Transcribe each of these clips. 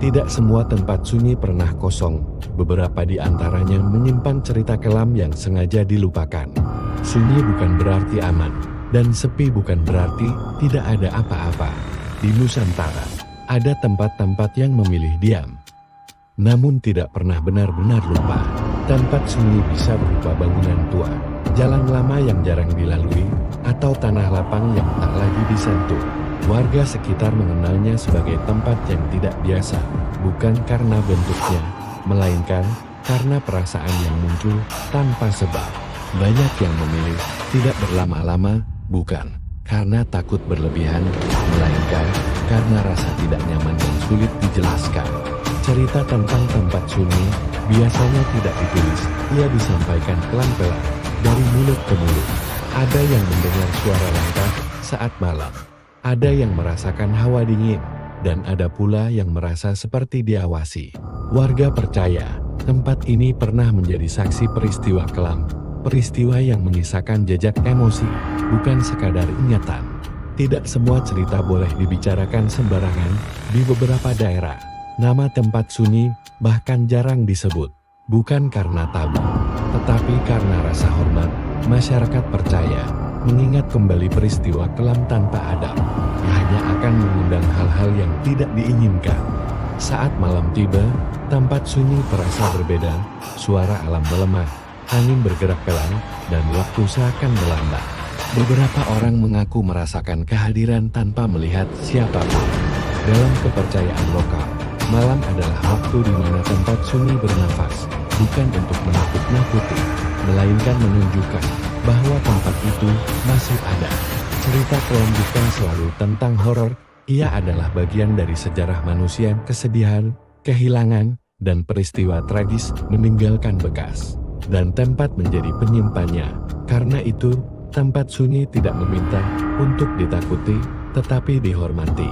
Tidak semua tempat sunyi pernah kosong, beberapa di antaranya menyimpan cerita kelam yang sengaja dilupakan. Sunyi bukan berarti aman, dan sepi bukan berarti tidak ada apa-apa. Di Nusantara, ada tempat-tempat yang memilih diam, namun tidak pernah benar-benar lupa. Tempat sunyi bisa berupa bangunan tua, jalan lama yang jarang dilalui, atau tanah lapang yang tak lagi disentuh. Warga sekitar mengenalnya sebagai tempat yang tidak biasa, bukan karena bentuknya, melainkan karena perasaan yang muncul tanpa sebab. Banyak yang memilih tidak berlama-lama, bukan karena takut berlebihan, melainkan karena rasa tidak nyaman yang sulit dijelaskan. Cerita tentang tempat sunyi biasanya tidak ditulis, ia disampaikan pelan-pelan dari mulut ke mulut. Ada yang mendengar suara langkah saat malam, ada yang merasakan hawa dingin, dan ada pula yang merasa seperti diawasi. Warga percaya tempat ini pernah menjadi saksi peristiwa kelam, peristiwa yang menyisakan jejak emosi, bukan sekadar ingatan. Tidak semua cerita boleh dibicarakan sembarangan. Di beberapa daerah, nama tempat sunyi bahkan jarang disebut, bukan karena tabu, tetapi karena rasa hormat. Masyarakat percaya, mengingat kembali peristiwa kelam tanpa adab, hanya akan mengundang hal-hal yang tidak diinginkan. Saat malam tiba, tempat sunyi terasa berbeda, suara alam melemah, angin bergerak pelan, dan waktu seakan melambat. Beberapa orang mengaku merasakan kehadiran tanpa melihat siapapun. Dalam kepercayaan lokal, malam adalah waktu di mana tempat sunyi bernafas, bukan untuk menakut-nakuti, melainkan menunjukkan bahwa tempat itu masih ada. Cerita kelam bukan selalu tentang horor, ia adalah bagian dari sejarah manusia yang kesedihan, kehilangan, dan peristiwa tragis meninggalkan bekas. Dan tempat menjadi penyimpannya. Karena itu, tempat sunyi tidak meminta untuk ditakuti, tetapi dihormati.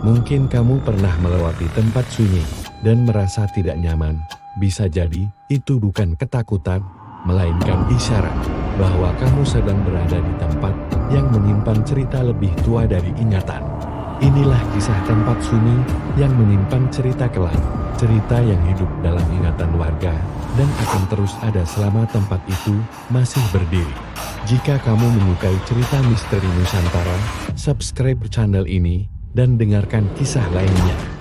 Mungkin kamu pernah melewati tempat sunyi dan merasa tidak nyaman. Bisa jadi, itu bukan ketakutan, melainkan isyarat bahwa kamu sedang berada di tempat yang menyimpan cerita lebih tua dari ingatan. Inilah kisah tempat sunyi yang menyimpan cerita kelam, cerita yang hidup dalam ingatan warga dan akan terus ada selama tempat itu masih berdiri. Jika kamu menyukai cerita misteri Nusantara, subscribe channel ini dan dengarkan kisah lainnya.